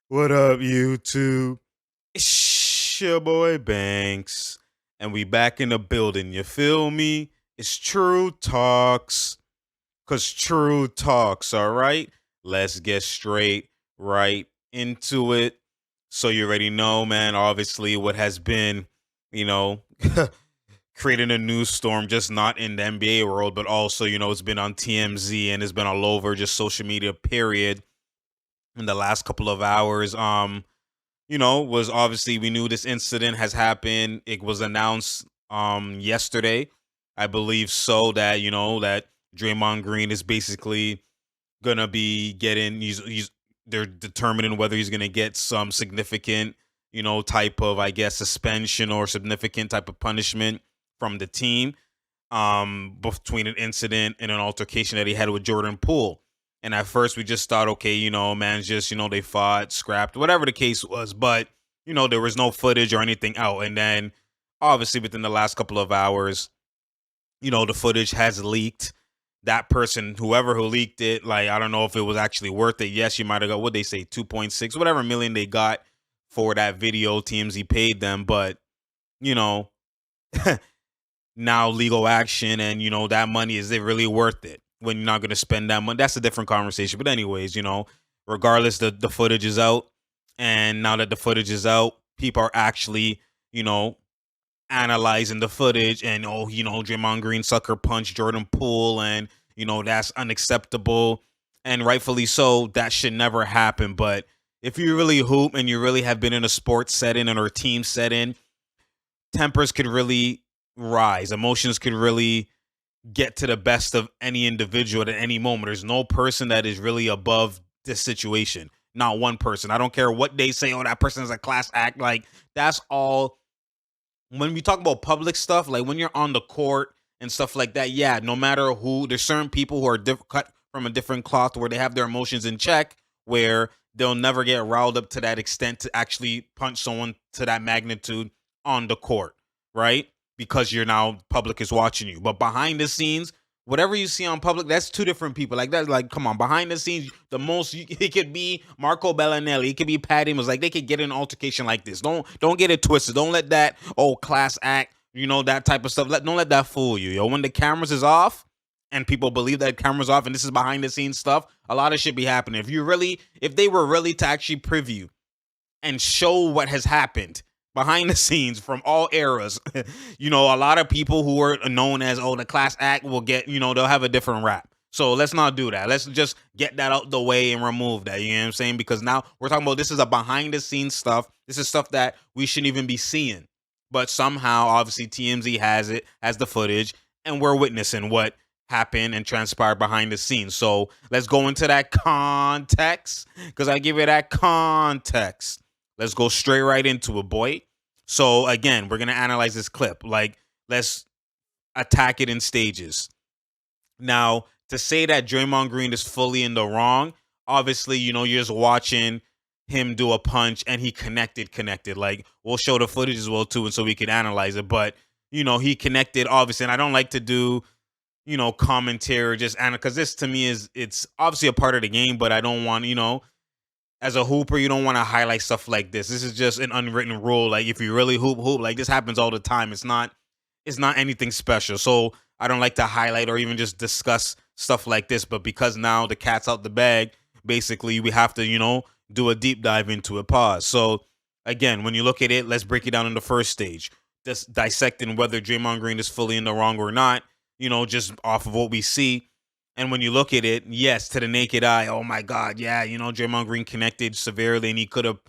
What up, YouTube? It's your boy Banks, and we back in the building. You feel me? It's True Talks, cause True Talks. All right, let's get straight right into it. So you already know, man. Obviously, what has been, you know, creating a news storm, just not in the NBA world, but also, it's been on TMZ and it's been all over just social media. Period in the last couple of hours. Was obviously we knew this incident has happened. It was announced yesterday, I believe so, that that Draymond Green is basically gonna be getting he's they're determining whether he's gonna get some significant, type of, I guess, suspension or significant type of punishment from the team between an incident and an altercation that he had with Jordan Poole. And at first we just thought, okay, man's just, they fought, scrapped, whatever the case was. But, there was no footage or anything out. And then obviously within the last couple of hours, the footage has leaked. That person, whoever who leaked it, like, I don't know if it was actually worth it. Yes, you might have got, what they say, 2.6, whatever million they got for that video. TMZ paid them. But, you know, now legal action, and that money, is it really worth it when you're not going to spend that money? That's a different conversation. But anyways, regardless, the footage is out, and now that the footage is out, people are actually analyzing the footage, and Draymond Green sucker punched Jordan Poole, and that's unacceptable, and rightfully so. That should never happen. But if you really hoop and you really have been in a sports setting or a team setting, tempers could really rise. Emotions could really get to the best of any individual at any moment. There's no person that is really above this situation. Not one person. I don't care what they say. Oh, that person is a class act. Like, that's all. When we talk about public stuff, like when you're on the court and stuff like that, yeah, no matter who, there's certain people who are cut from a different cloth, where they have their emotions in check, where they'll never get riled up to that extent to actually punch someone to that magnitude on the court, right? Because you're now, public is watching you. But behind the scenes, whatever you see on public, that's two different people. Like, that's like, come on, behind the scenes, the most it could be Marco Bellinelli, it could be Patty. Was like, they could get in an altercation like this. Don't get it twisted. Don't let that class act, that type of stuff. Don't let that fool you, yo. When the cameras is off and people believe that cameras off and this is behind the scenes stuff, a lot of shit be happening. If they were really to actually preview and show what has happened behind the scenes from all eras, a lot of people who are known as, the class act will get, they'll have a different rap. So let's not do that. Let's just get that out the way and remove that. You know what I'm saying? Because now we're talking about, this is a behind the scenes stuff. This is stuff that we shouldn't even be seeing. But somehow, obviously, TMZ has the footage, and we're witnessing what happened and transpired behind the scenes. So let's go into that context, because I give it that context. Let's go straight right into it, boy. So again, we're gonna analyze this clip. Like, let's attack it in stages. Now, to say that Draymond Green is fully in the wrong, obviously, you're just watching him do a punch and he connected. Like, we'll show the footage as well too, and so we can analyze it. But he connected, obviously, and I don't like to do commentary just because this to me it's obviously a part of the game, but I don't want, as a hooper, you don't want to highlight stuff like this. This is just an unwritten rule. Like, if you really hoop, like, this happens all the time. It's not anything special. So I don't like to highlight or even just discuss stuff like this. But because now the cat's out the bag, basically we have to, do a deep dive into it. Pause. So again, when you look at it, let's break it down in the first stage. Just dissecting whether Draymond Green is fully in the wrong or not, just off of what we see. And when you look at it, yes, to the naked eye, oh my God, yeah, Draymond Green connected severely, and he could have,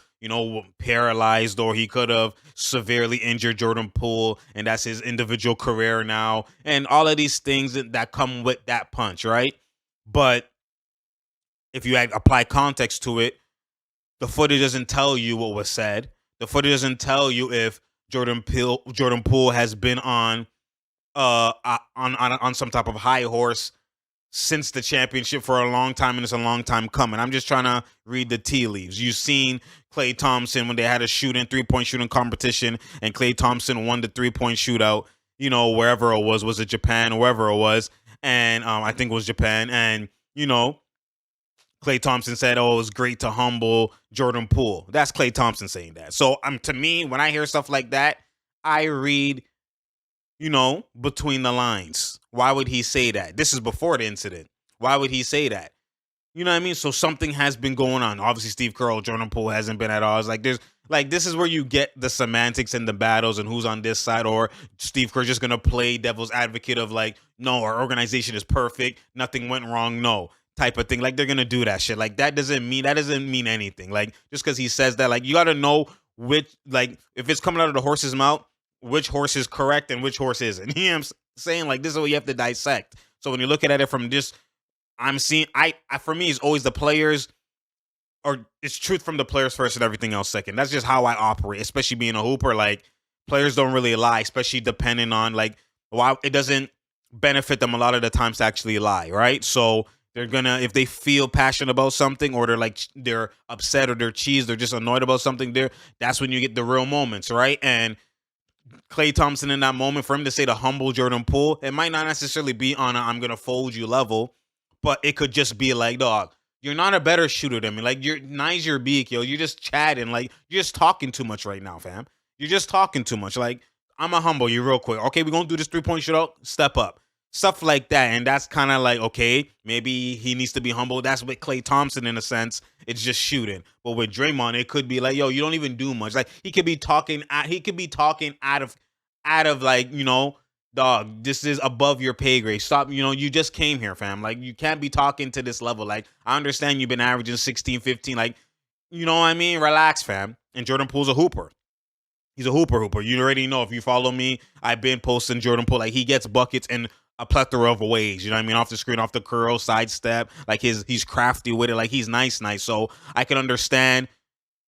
paralyzed, or he could have severely injured Jordan Poole, and that's his individual career now, and all of these things that come with that punch, right? But if you apply context to it, the footage doesn't tell you what was said. The footage doesn't tell you if Jordan Poole has been on some type of high horse since the championship for a long time, and it's a long time coming. I'm just trying to read the tea leaves. You've seen Klay Thompson when they had a three-point shooting competition, and Klay Thompson won the three-point shootout, wherever it was it Japan, or wherever it was, and I think it was Japan, and, Klay Thompson said, "Oh, it was great to humble Jordan Poole." That's Klay Thompson saying that. So, to me, when I hear stuff like that, I read, between the lines. Why would he say that? This is before the incident. Why would he say that? You know what I mean? So something has been going on. Obviously, Steve Kerr, Jordan Poole hasn't been at all. It's like this is where you get the semantics and the battles and who's on this side, or Steve Kerr just gonna play devil's advocate of like, no, our organization is perfect, nothing went wrong, no type of thing. Like they're gonna do that shit. Like that doesn't mean anything. Like just because he says that, like you gotta know which, like if it's coming out of the horse's mouth, which horse is correct and which horse isn't. You know what I'm saying? Like this is what you have to dissect. So when you're looking at it from this, I'm seeing I for me it's always the players, or it's truth from the players first and everything else second. That's just how I operate, especially being a hooper. Like players don't really lie, especially depending on like why it doesn't benefit them a lot of the times to actually lie, right? So they're gonna, if they feel passionate about something, or they're upset or they're cheesed, they're just annoyed about something, that's when you get the real moments, right? And Klay Thompson in that moment, for him to say to humble Jordan Poole, it might not necessarily be on a "I'm gonna fold you" level, but it could just be like, dog, you're not a better shooter than me. Like you're nice, your beak, yo. You're just chatting, like you're just talking too much right now, fam. You're just talking too much. Like I'm gonna humble you real quick. Okay, we're gonna do this 3-point shootout. Step up, stuff like that, and that's kind of like, okay, maybe he needs to be humble. That's with Klay Thompson in a sense. It's just shooting, but with Draymond, it could be like, yo, you don't even do much. Like he could be talking out of like, dog, this is above your pay grade. Stop, you just came here, fam. Like you can't be talking to this level. Like I understand you've been averaging 16, 15. Like, you know what I mean? Relax, fam. And Jordan Poole's a hooper. He's a hooper. You already know, if you follow me, I've been posting Jordan Poole. Like he gets buckets in a plethora of ways. You know what I mean? Off the screen, off the curl, sidestep. Like he's crafty with it. Like he's nice. So I can understand.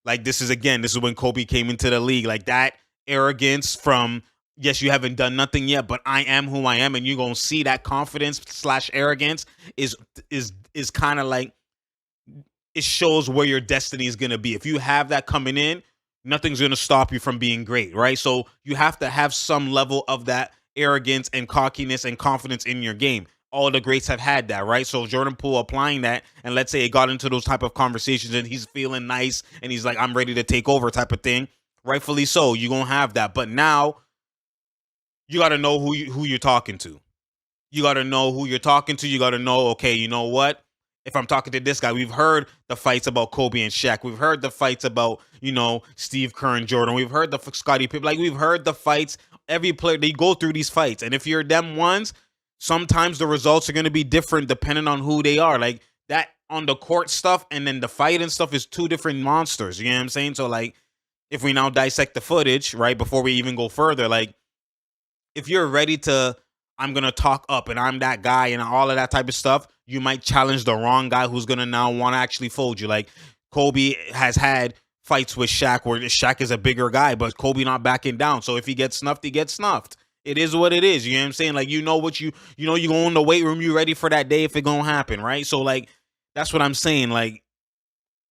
Like this is when Kobe came into the league. Like that arrogance from, yes, you haven't done nothing yet, but I am who I am, and you're gonna see that confidence / arrogance is kind of like, it shows where your destiny is gonna be. If you have that coming in, nothing's gonna stop you from being great, right? So you have to have some level of that arrogance and cockiness and confidence in your game. All the greats have had that, right? So Jordan Poole applying that, and let's say it got into those type of conversations and he's feeling nice and he's like, I'm ready to take over type of thing. Rightfully so, you're gonna have that. But now you got to know who you're talking to. You got to know who you're talking to. You got to know, okay, you know what? If I'm talking to this guy, we've heard the fights about Kobe and Shaq. We've heard the fights about, Steve Kerr and Jordan. We've heard the Scottie Pippen. Like we've heard the fights. Every player, they go through these fights. And if you're them ones, sometimes the results are going to be different depending on who they are. Like that on the court stuff and then the fight and stuff is two different monsters. You know what I'm saying? So like, if we now dissect the footage, right, before we even go further, like, if you're ready to, I'm going to talk up and I'm that guy and all of that type of stuff, you might challenge the wrong guy who's going to now want to actually fold you. Like Kobe has had fights with Shaq where Shaq is a bigger guy, but Kobe not backing down. So if he gets snuffed, he gets snuffed. It is what it is. You know what I'm saying? Like, you go in the weight room, you ready for that day if it going to happen, right? So like, that's what I'm saying. Like,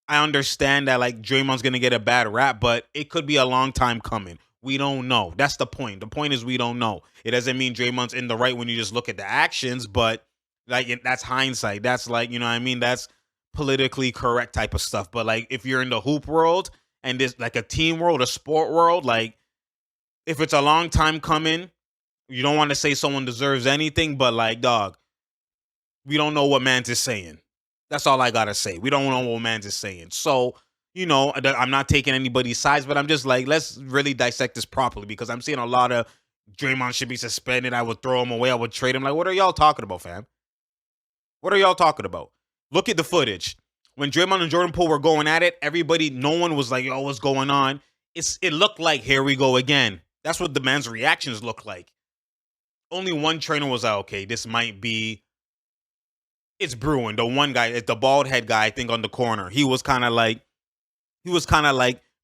I understand that like Draymond's going to get a bad rap, but it could be a long time coming. We don't know. That's the point. The point is we don't know. It doesn't mean Draymond's in the right when you just look at the actions, but like that's hindsight. That's like, you know what I mean? That's politically correct type of stuff. But like if you're in the hoop world and this like a team world, a sport world, like if it's a long time coming, you don't want to say someone deserves anything, but like, dog, we don't know what Mans is saying. That's all I got to say. We don't know what Mans is saying. So, I'm not taking anybody's sides, but I'm just like, let's really dissect this properly because I'm seeing a lot of Draymond should be suspended. I would throw him away. I would trade him. Like, what are y'all talking about, fam? What are y'all talking about? Look at the footage. When Draymond and Jordan Poole were going at it, no one was like, yo, what's going on? It looked like, here we go again. That's what the man's reactions look like. Only one trainer was like, okay, this might be, it's brewing. The one guy, the bald head guy, I think on the corner, he was kind of like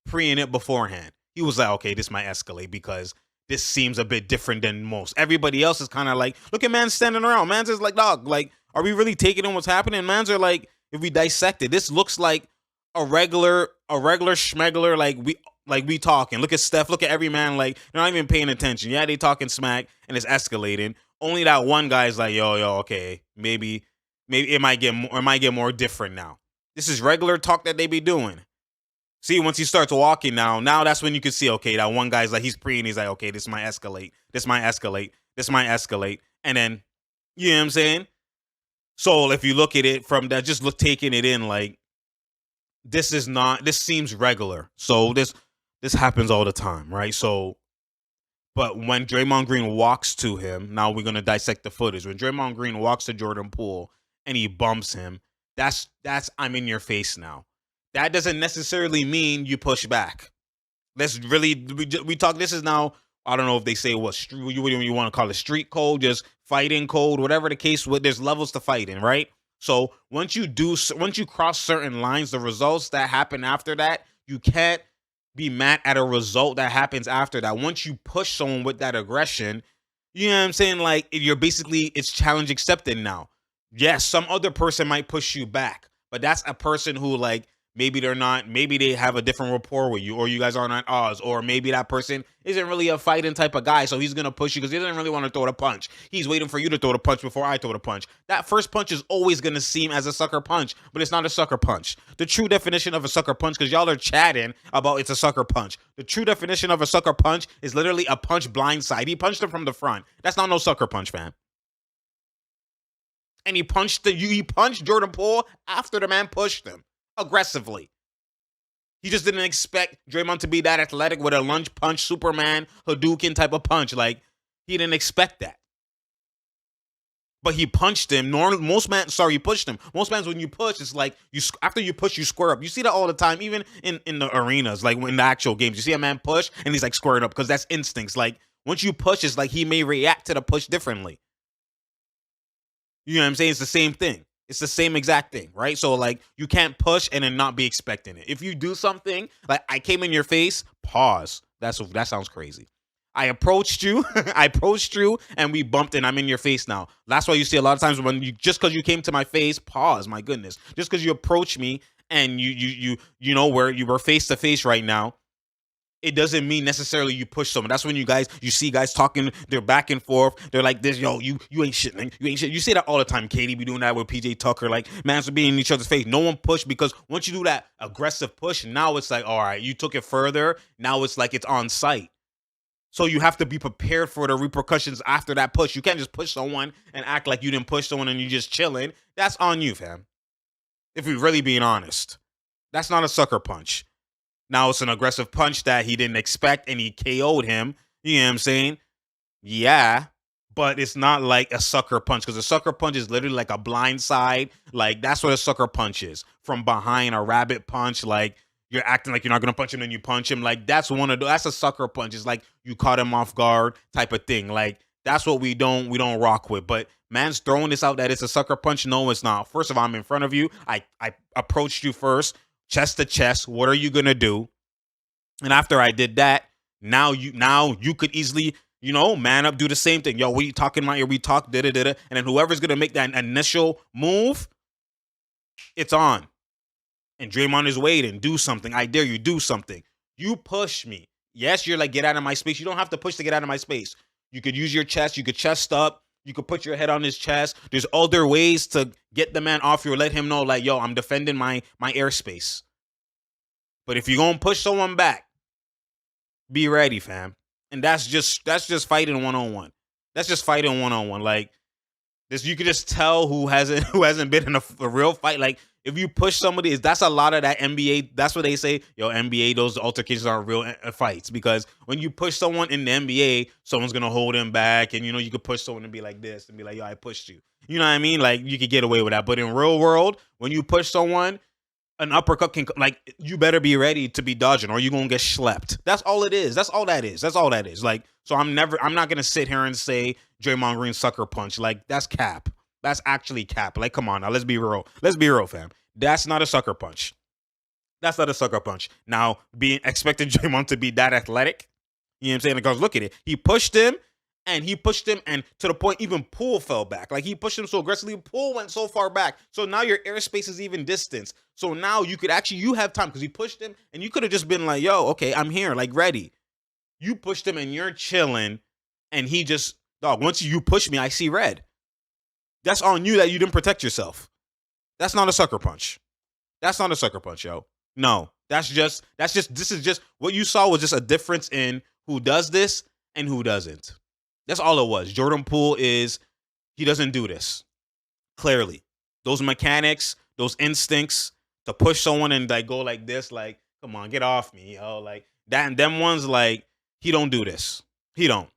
preing it beforehand. He was like, okay, this might escalate because this seems a bit different than most. Everybody else is kind of like, look at man standing around. Man's is like, dog, like, are we really taking in what's happening? Man's are like, if we dissect it, this looks like a regular schmegler, like we talking. Look at Steph, look at every man, like, they're not even paying attention. Yeah, they talking smack and it's escalating. Only that one guy's like, yo, okay, maybe it might get more different now. This is regular talk that they be doing. See, once he starts walking now that's when you can see, okay, that one guy's like, he's pre and he's like, okay, this might escalate. This might escalate. This might escalate. And then, you know what I'm saying? So if you look at it from that, just look taking it in, like, this seems regular. So this happens all the time, right? So, but when Draymond Green walks to him, now we're gonna dissect the footage. When Draymond Green walks to Jordan Poole and he bumps him, that's I'm in your face now. That doesn't necessarily mean you push back. Let's really we talk. This is now. I don't know if they say what you want to call it, street code, just fighting code, whatever the case. There's levels to fighting, right? So once you cross certain lines, the results that happen after that, you can't be mad at a result that happens after that. Once you push someone with that aggression, you know what I'm saying? Like, it's challenge accepted now. Yes, some other person might push you back, but that's a person who, like, maybe they have a different rapport with you, or you guys aren't at odds, or maybe that person isn't really a fighting type of guy, so he's gonna push you because he doesn't really want to throw the punch. He's waiting for you to throw the punch before I throw the punch. That first punch is always gonna seem as a sucker punch, but it's not a sucker punch. The true definition of a sucker punch, because y'all are chatting about it's a sucker punch. The true definition of a sucker punch is literally a punch blindside. He punched him from the front. That's not no sucker punch, fam. And he punched Jordan Poole after the man pushed him aggressively. He just didn't expect Draymond to be that athletic with a lunge punch, Superman, Hadouken type of punch. Like, he didn't expect that. But he punched him. You pushed him. Most mans, when you push, it's like, after you push, you square up. You see that all the time, even in the arenas, like in the actual games. You see a man push, and he's like squaring up, because that's instincts. Like, once you push, it's like he may react to the push differently. You know what I'm saying? It's the same thing. It's the same exact thing, right? So, like, you can't push and then not be expecting it. If you do something, like, I came in your face, pause. That sounds crazy. I approached you, and we bumped, and I'm in your face now. That's why you see a lot of times when just because you came to my face, pause. My goodness, just because you approach me and you know where you were face to face right now, it doesn't mean necessarily you push someone. That's when you see guys talking, they're back and forth. They're like this, yo, you ain't shit, man. You ain't shit. You see that all the time. Katie be doing that with PJ Tucker. Like, mans are being in each other's face. No one push, because once you do that aggressive push, now it's like, all right, you took it further. Now it's like it's on site. So you have to be prepared for the repercussions after that push. You can't just push someone and act like you didn't push someone and you're just chilling. That's on you, fam. If we're really being honest. That's not a sucker punch. Now it's an aggressive punch that he didn't expect and he KO'd him. You know what I'm saying? Yeah. But it's not like a sucker punch, because a sucker punch is literally like a blind side. Like, that's what a sucker punch is. From behind, a rabbit punch. Like, you're acting like you're not going to punch him and you punch him. Like, that's a sucker punch. It's like you caught him off guard type of thing. Like, that's what we don't rock with. But man's throwing this out that it's a sucker punch. No, it's not. First of all, I'm in front of you. I approached you first. Chest to chest, what are you gonna do? And after I did that, now you could easily, man up, do the same thing. Yo, what are you talking about here? We talk, da-da-da-da. And then whoever's gonna make that initial move, it's on. And Draymond is waiting. Do something. I dare you, do something. You push me. Yes, you're like, get out of my space. You don't have to push to get out of my space. You could use your chest. You could chest up. You could put your head on his chest. There's other ways to get the man off you or let him know, like, yo, I'm defending my airspace. But if you're going to push someone back, be ready, fam. And that's just fighting one-on-one. That's just fighting one-on-one. Like, this, you could just tell who hasn't been in a real fight. Like, if you push somebody, that's a lot of that NBA. That's what they say. Yo, NBA, those altercations aren't real fights, because when you push someone in the NBA, someone's gonna hold him back, and you could push someone and be like this and be like, yo, I pushed you. You know what I mean? Like, you could get away with that. But in real world, when you push someone, an uppercut can, like, you better be ready to be dodging, or you're gonna get schlepped. That's all it is. That's all that is. That's all that is. Like, so I'm not gonna sit here and say Draymond Green sucker punch. Like, that's cap. That's actually cap. Like, come on now, let's be real. Let's be real, fam. That's not a sucker punch. That's not a sucker punch. Now, being expecting Draymond to be that athletic, you know what I'm saying? Because look at it. He pushed him, and to the point even Poole fell back. Like, he pushed him so aggressively, Poole went so far back. So now your airspace is even distance. So now you have time, because he pushed him, and you could have just been like, yo, okay, I'm here, like, ready. You pushed him, and you're chilling, and he just, dog, once you push me, I see red. That's on you that you didn't protect yourself. That's not a sucker punch. That's not a sucker punch, yo. No, this is just what you saw was just a difference in who does this and who doesn't. That's all it was. Jordan Poole he doesn't do this. Clearly. Those mechanics, those instincts to push someone and like go like this, like, come on, get off me, yo. Like that and them ones, like, he don't do this. He don't.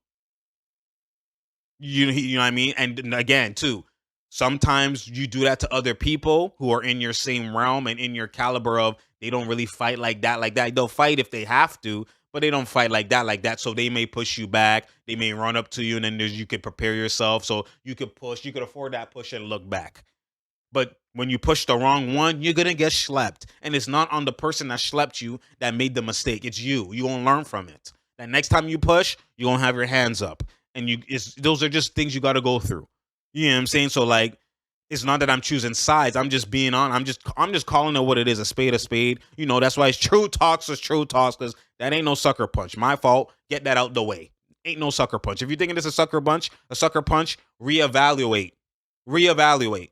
You know what I mean? And again, too, sometimes you do that to other people who are in your same realm and in your caliber of they don't really fight like that, like that. They'll fight if they have to, but they don't fight like that, like that. So they may push you back. They may run up to you, and then you could prepare yourself so you could push. You could afford that push and look back. But when you push the wrong one, you're gonna get schlepped. And it's not on the person that schlepped you that made the mistake. It's you. You gonna learn from it. That next time you push, you're gonna have your hands up. And those are just things you gotta go through. You know what I'm saying? So like it's not that I'm choosing sides. I'm just being on. I'm just calling it what it is, a spade a spade. You know, that's why it's true talks is true talks, because that ain't no sucker punch. My fault. Get that out the way. Ain't no sucker punch. If you're thinking it's a sucker punch, reevaluate. Reevaluate.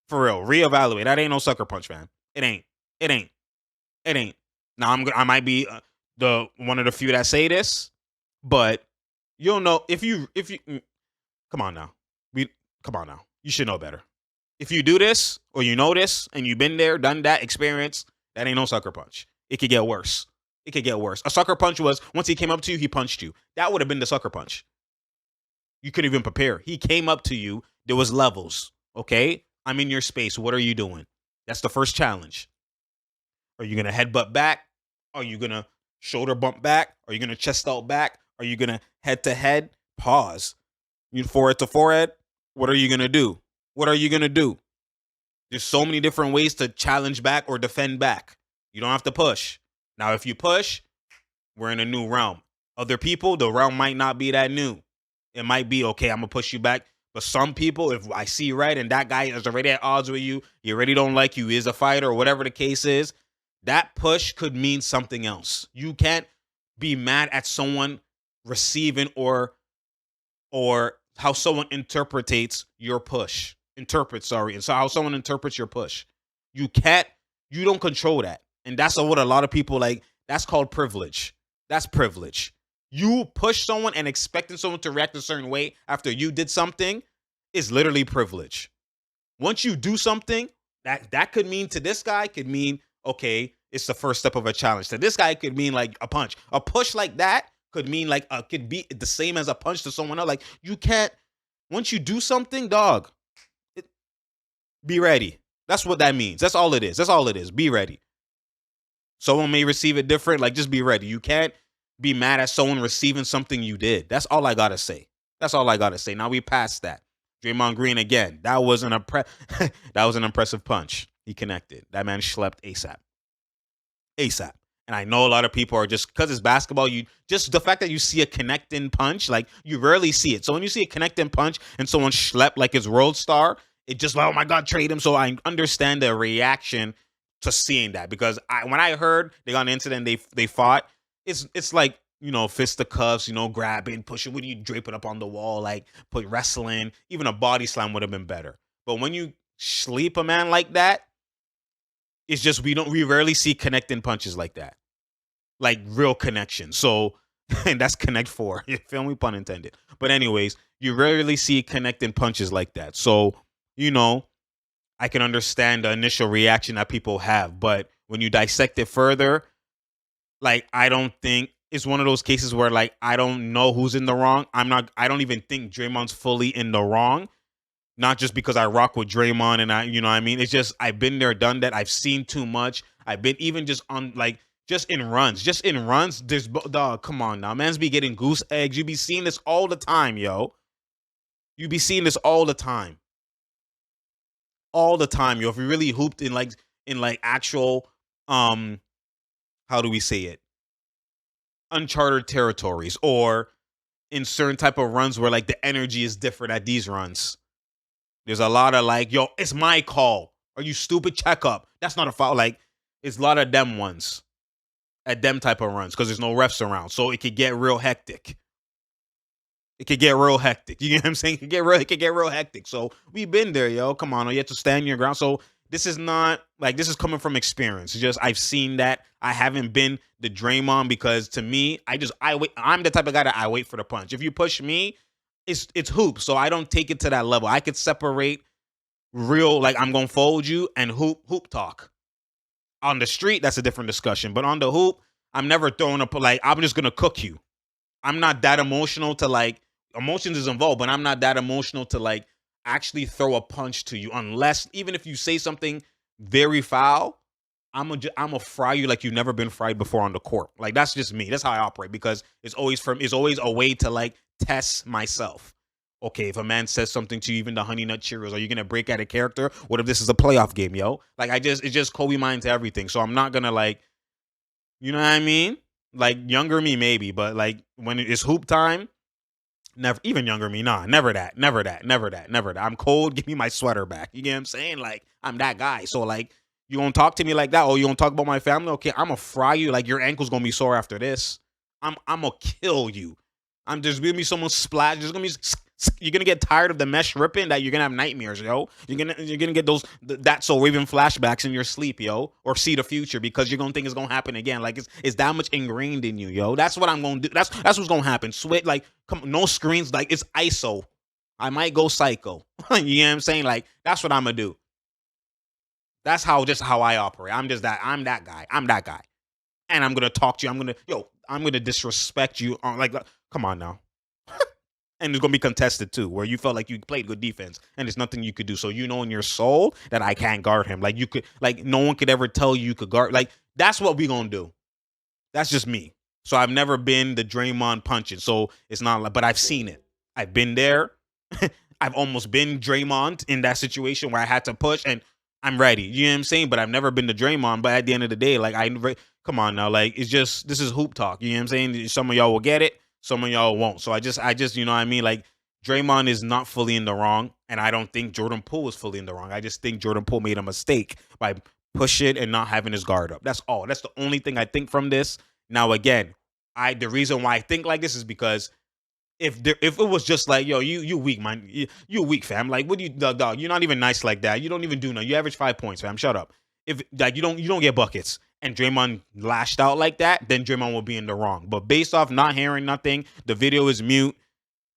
For real, reevaluate. That ain't no sucker punch, man. It ain't. It ain't. It ain't. Now I might be the one of the few that say this, but you'll know if you. Come on now, come on now. You should know better. If you do this or you know this and you've been there, done that, experience, that ain't no sucker punch. It could get worse. It could get worse. A sucker punch was once he came up to you, he punched you. That would have been the sucker punch. You couldn't even prepare. He came up to you. There was levels. Okay. I'm in your space. What are you doing? That's the first challenge. Are you going to headbutt back? Are you going to shoulder bump back? Are you going to chest out back? Are you going to head to head? Pause. You forehead to forehead? What are you going to do? What are you going to do? There's so many different ways to challenge back or defend back. You don't have to push. Now, if you push, we're in a new realm. Other people, the realm might not be that new. It might be, okay, I'm going to push you back. But some people, if I see red and that guy is already at odds with you, he already don't like you, is a fighter, or whatever the case is, that push could mean something else. You can't be mad at someone receiving or how someone interprets your push. And so how someone interprets your push. You don't control that. And that's what a lot of people like. That's called privilege. That's privilege. You push someone and expecting someone to react a certain way after you did something is literally privilege. Once you do something, that could mean to this guy could mean, okay, it's the first step of a challenge. To this guy could mean like a punch. A push like that could mean like could be the same as a punch to someone else. Like you can't, once you do something, dog, be ready. That's what that means. That's all it is. That's all it is. Be ready. Someone may receive it different. Like just be ready. You can't be mad at someone receiving something you did. That's all I gotta say. That's all I gotta say. Now we passed that. Draymond Green again. That was an impressive punch. He connected. That man schlepped ASAP. ASAP. And I know a lot of people are just because it's basketball. You just the fact that you see a connecting punch, like you rarely see it. So when you see a connecting punch and someone schlepped like his world star, it just like, oh my God, trade him. So I understand the reaction to seeing that because when I heard they got an incident, they fought. It's like, you know, fisticuffs, you know, grabbing, pushing, what are you draping up on the wall, like put wrestling, even a body slam would have been better. But when you sleep a man like that, it's just we rarely see connecting punches like that. Like real connection. So and that's connect four. You feel me? Pun intended. But anyways, you rarely see connecting punches like that. So, you know, I can understand the initial reaction that people have, but when you dissect it further, like, I don't think it's one of those cases where, like, I don't know who's in the wrong. I don't even think Draymond's fully in the wrong. Not just because I rock with Draymond and you know what I mean? It's just, I've been there, done that. I've seen too much. I've been even just on, like, just in runs. There's, dog, come on now. Man's be getting goose eggs. You be seeing this all the time, yo. You be seeing this all the time. All the time, yo. If we really hooped in actual, how do we say it? Uncharted territories, or in certain type of runs where like the energy is different at these runs. There's a lot of like, yo, it's my call. Are you stupid? Check up. That's not a foul. Like, it's a lot of them ones at them type of runs because there's no refs around. So it could get real hectic. It could get real hectic. You know what I'm saying? It could get real hectic. So we've been there, yo. Come on, you have to stand your ground. So this is not like this is coming from experience. It's just I've seen that. I haven't been the Draymond because to me, I wait. I'm the type of guy that I wait for the punch. If you push me, it's hoop. So I don't take it to that level. I could separate real like I'm gonna fold you and hoop talk. On the street, that's a different discussion. But on the hoop, I'm never throwing up like I'm just gonna cook you. I'm not that emotional to like emotions is involved, but I'm not that emotional to like actually throw a punch to you unless even if you say something very foul, I'm a fry you like you've never been fried before on the court. Like that's just me. That's how I operate because it's always a way to like test myself. Okay, if a man says something to you, even the Honey Nut Cheerios, are you gonna break out of character? What if this is a playoff game, yo? Like it's just Kobe mind to everything. So I'm not gonna like, you know what I mean? Like younger me maybe, but like when it's hoop time, never even younger me, nah, never that, never that, never that, never that. I'm cold, give me my sweater back. You get what I'm saying? Like I'm that guy. So like you gonna talk to me like that? Oh, you gonna talk about my family? Okay, I'm gonna fry you. Like your ankle's gonna be sore after this. I'm gonna kill you. I'm just gonna be someone splash. There's gonna be you're gonna get tired of the mesh ripping that you're gonna have nightmares, yo. You're gonna get those that so Raven flashbacks in your sleep, yo, or see the future because you're gonna think it's gonna happen again. Like it's that much ingrained in you, yo. That's what I'm gonna do. That's what's gonna happen. Sweat like come no screens, like it's ISO. I might go psycho. You know what I'm saying? Like that's what I'm gonna do. That's how I operate. I'm that guy. I'm that guy. And I'm gonna talk to you. I'm gonna disrespect you on like come on now. And it's gonna be contested too, where you felt like you played good defense and there's nothing you could do. So you know in your soul that I can't guard him. Like you could like no one could ever tell you could guard like that's what we gonna do. That's just me. So I've never been the Draymond punching. So it's not like but I've seen it. I've been there. I've almost been Draymond in that situation where I had to push and I'm ready. You know what I'm saying? But I've never been the Draymond. But at the end of the day, like come on now, like it's just this is hoop talk. You know what I'm saying? Some of y'all will get it, some of y'all won't. So I just you know what I mean? Like Draymond is not fully in the wrong, and I don't think Jordan Poole was fully in the wrong. I just think Jordan Poole made a mistake by pushing and not having his guard up. That's all. That's the only thing I think from this. Now again, the reason why I think like this is because if it was just like yo you weak man you weak fam like what do you dog you're not even nice like that you don't even do nothing you average 5 points fam shut up if like you don't get buckets and Draymond lashed out like that then Draymond will be in the wrong but based off not hearing nothing the video is mute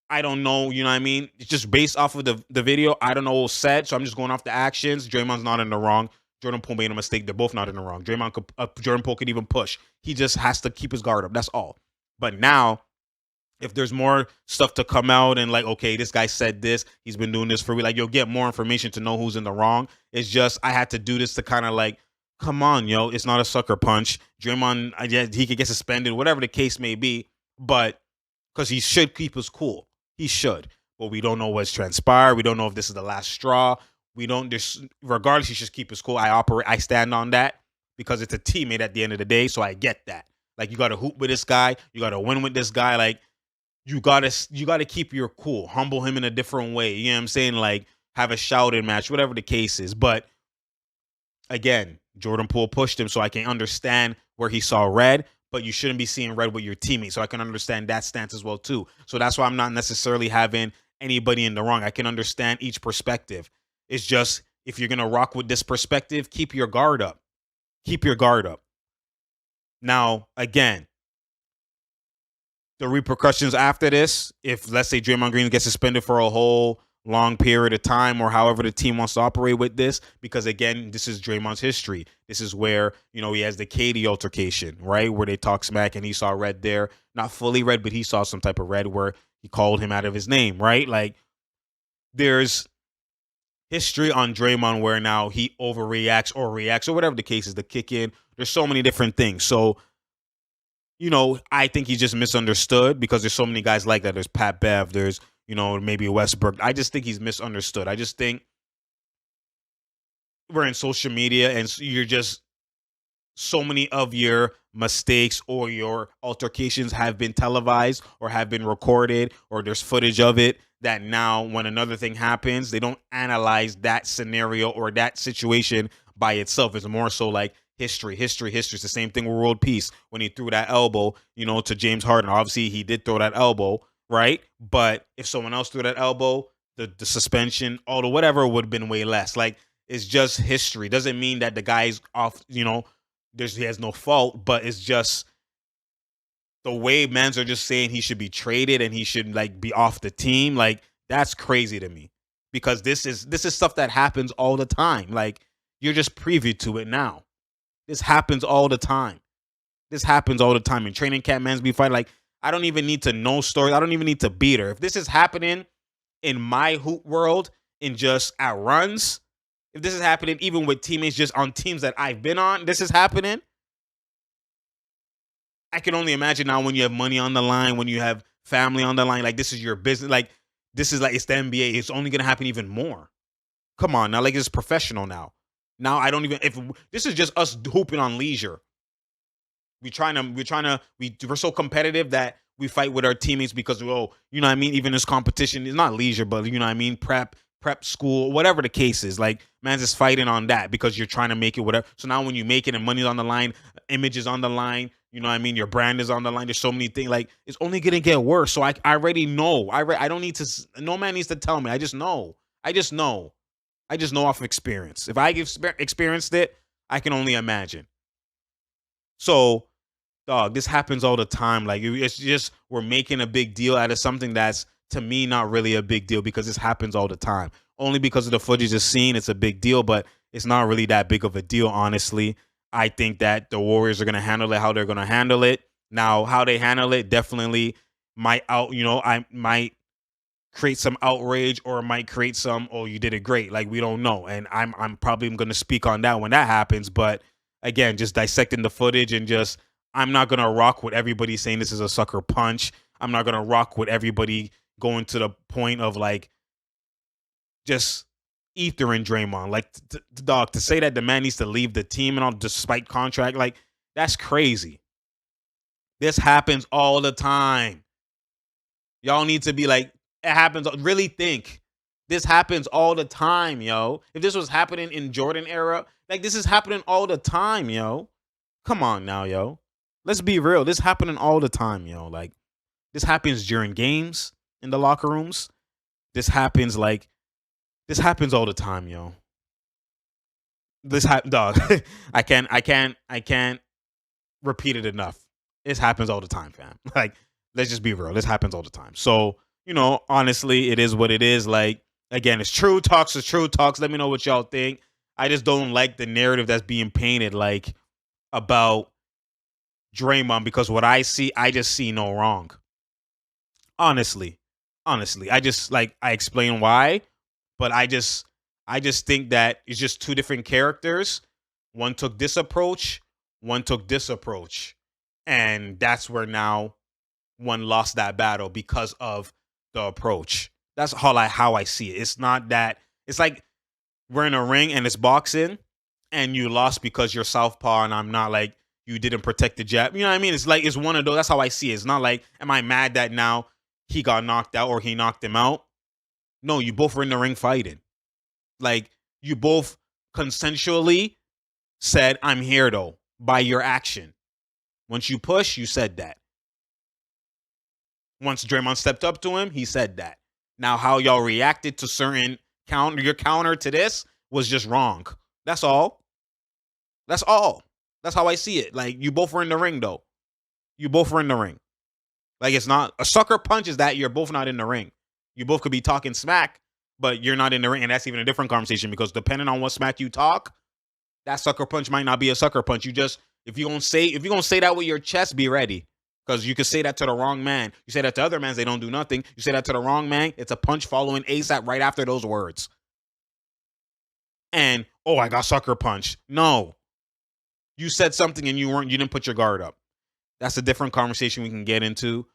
I don't know you know what I mean it's just based off of the video I don't know what was said so I'm just going off the actions Draymond's not in the wrong Jordan Poole made a mistake they're both not in the wrong Jordan Poole could even push he just has to keep his guard up that's all but now if there's more stuff to come out and like, okay, this guy said this, he's been doing this for me, like you'll get more information to know who's in the wrong. It's just I had to do this to kind of like, come on, yo, it's not a sucker punch. Draymond, he could get suspended, whatever the case may be, but because he should keep his cool, he should. But we don't know what's transpired. We don't know if this is the last straw. We don't. Regardless, he should keep his cool. I stand on that because it's a teammate at the end of the day. So I get that. Like you got to hoop with this guy. You got to win with this guy. Like you gotta keep your cool, humble him in a different way. You know what I'm saying? Like have a shouting match, whatever the case is. But again, Jordan Poole pushed him, so I can understand where he saw red. But you shouldn't be seeing red with your teammate, so I can understand that stance as well too. So that's why I'm not necessarily having anybody in the wrong. I can understand each perspective. It's just if you're gonna rock with this perspective, keep your guard up. Keep your guard up. Now, again, the repercussions after this, if let's say Draymond Green gets suspended for a whole long period of time or however the team wants to operate with this, because again, this is Draymond's history. This is where, he has the Katie altercation, right? Where they talk smack and he saw red there. Not fully red, but he saw some type of red where he called him out of his name, right? Like there's history on Draymond where now he overreacts or reacts or whatever the case is, the kick in. There's so many different things. So I think he's just misunderstood because there's so many guys like that. There's Pat Bev. There's, maybe Westbrook. I just think he's misunderstood. I just think we're in social media and you're just so many of your mistakes or your altercations have been televised or have been recorded or there's footage of it that now when another thing happens, they don't analyze that scenario or that situation by itself. It's more so like, history. It's the same thing with world peace when he threw that elbow, to James Harden. Obviously, he did throw that elbow, right? But if someone else threw that elbow, the suspension, all the whatever would have been way less. Like It's just history. Doesn't mean that the guy's off, he has no fault, but it's just the way mans are just saying he should be traded and he should like be off the team. Like that's crazy to me because this is stuff that happens all the time. Like you're just privy to it now. This happens all the time. This happens all the time in training camp. Mans be fighting. Like I don't even need to know stories. I don't even need to beat her. If this is happening in my hoop world, in just at runs, if this is happening even with teammates just on teams that I've been on, this is happening. I can only imagine now when you have money on the line, when you have family on the line, like this is your business. Like this is like it's the NBA. It's only gonna happen even more. Come on now, like it's professional now. Now I don't even if this is just us hooping on leisure. We're so competitive that we fight with our teammates because you know what I mean? Even this competition is not leisure, but you know what I mean, prep school, whatever the case is. Like man's just fighting on that because you're trying to make it whatever. So now when you make it and money's on the line, image is on the line, you know what I mean? Your brand is on the line. There's so many things. Like it's only gonna get worse. So I already know. I don't need to. No man needs to tell me. I just know. I just know. I just know off of experience. If I experienced it, I can only imagine. So, dog, this happens all the time. Like it's just we're making a big deal out of something that's to me not really a big deal because this happens all the time. Only because of the footage is seen, it's a big deal, but it's not really that big of a deal, honestly. I think that the Warriors are gonna handle it how they're gonna handle it. Now, how they handle it definitely I might create some outrage or it might create some, oh, you did it great. Like we don't know. And I'm probably gonna speak on that when that happens. But again, just dissecting the footage and just I'm not gonna rock with everybody saying this is a sucker punch. I'm not gonna rock with everybody going to the point of like just ether and Draymond. Like dog, to say that the man needs to leave the team and all despite contract, like that's crazy. This happens all the time. Y'all need to be like, it happens. Really think. This happens all the time, yo. If this was happening in Jordan era, like this is happening all the time, yo. Come on now, yo. Let's be real. This happening all the time, yo. Like this happens during games in the locker rooms. This happens all the time, yo. Dog. I can't repeat it enough. This happens all the time, fam. Like, let's just be real. This happens all the time. So, honestly, it is what it is. Like, again, it's true talks. It's true talks. Let me know what y'all think. I just don't like the narrative that's being painted, like, about Draymond because what I see, I just see no wrong. Honestly. I just, like, I explain why, but I just think that it's just two different characters. One took this approach, one took this approach. And that's where now one lost that battle because of the approach. That's how I see it. It's not that it's like we're in a ring and it's boxing and you lost because you're southpaw and I'm not, like you didn't protect the jab. You know what I mean? It's like it's one of those. That's how I see it. It's not like am I mad that now he got knocked out or he knocked him out? No, you both were in the ring fighting. Like you both consensually said, I'm here though, by your action. Once you push, you said that. Once Draymond stepped up to him, he said that. Now, how y'all reacted to certain your counter to this was just wrong. That's all. That's all. That's how I see it. Like, you both were in the ring, though. You both were in the ring. Like, it's not a sucker punch is that you're both not in the ring. You both could be talking smack, but you're not in the ring. And that's even a different conversation because depending on what smack you talk, that sucker punch might not be a sucker punch. If you're gonna say that with your chest, be ready. Because you could say that to the wrong man. You say that to other men, they don't do nothing. You say that to the wrong man, it's a punch following ASAP right after those words. And, I got sucker punch. No. You said something and you didn't put your guard up. That's a different conversation we can get into.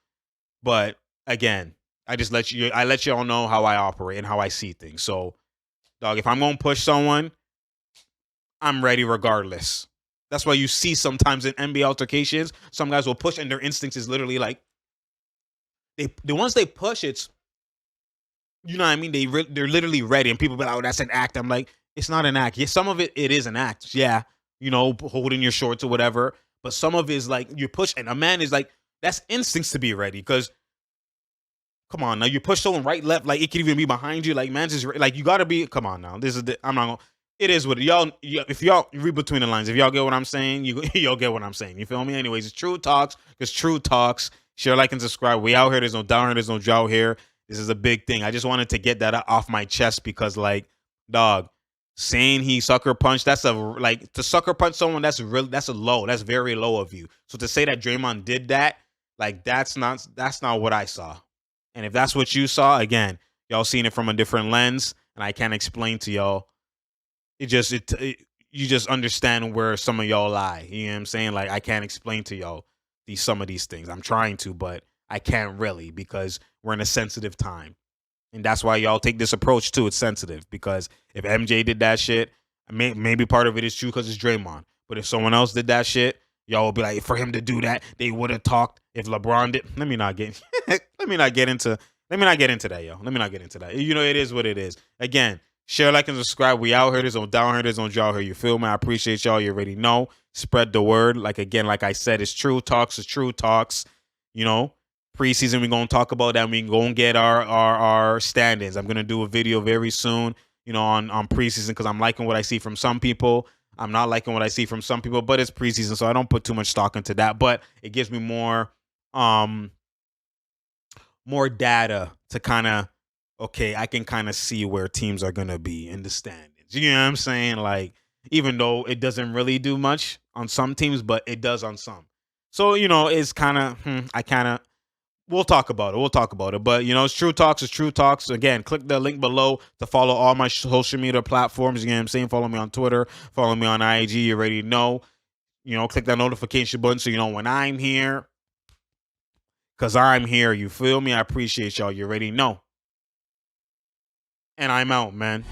But again, I let y'all know how I operate and how I see things. So, dog, if I'm gonna push someone, I'm ready regardless. That's why you see sometimes in NBA altercations, some guys will push and their instincts is literally like, the ones they push, it's, you know what I mean? They're literally ready and people be like, oh, that's an act. I'm like, it's not an act. Yeah, some of it is an act. Yeah, holding your shorts or whatever. But some of it is like you push and a man is like, that's instincts to be ready because come on now, you push someone right, left, like it could even be behind you. Like man's is like you gotta be. Come on now, I'm not gonna. It is what if y'all read between the lines, if y'all get what I'm saying, y'all get what I'm saying. You feel me? Anyways, it's True Talks. Because True Talks. Share, like, and subscribe. We out here. There's no down here. There's no drought here. This is a big thing. I just wanted to get that off my chest because, like, dog, saying he sucker punched, that's a like to sucker punch someone. That's a low. That's very low of you. So to say that Draymond did that, like, that's not what I saw. And if that's what you saw, again, y'all seen it from a different lens, and I can't explain to y'all. You just understand where some of y'all lie. You know what I'm saying? Like, I can't explain to y'all some of these things. I'm trying to, but I can't really because we're in a sensitive time. And that's why y'all take this approach too. It's sensitive because if MJ did that shit, maybe part of it is true because it's Draymond. But if someone else did that shit, y'all will be like, for him to do that, they would have talked. If LeBron did, let me not get into that, yo. Let me not get into that. You know, it is what it is. Again, share, like, and subscribe. We out here. There's no down here. There's no jaw here. You feel me? I appreciate y'all. You already know. Spread the word. Like, again, like I said, it's True Talks. It's True Talks. You know, preseason, we're going to talk about that. We're going to get our standings. I'm going to do a video very soon, you know, on preseason because I'm liking what I see from some people. I'm not liking what I see from some people, but it's preseason, so I don't put too much stock into that. But it gives me more data to kind of, okay, I can kind of see where teams are going to be in the standings. You know what I'm saying? Like, even though it doesn't really do much on some teams, but it does on some. So, you know, it's kind of, we'll talk about it. We'll talk about it. But, you know, it's True Talks. It's True Talks. Again, click the link below to follow all my social media platforms. You know what I'm saying? Follow me on Twitter. Follow me on IG. You already know. You know, click that notification button so you know when I'm here. Because I'm here. You feel me? I appreciate y'all. You already know. And I'm out, man.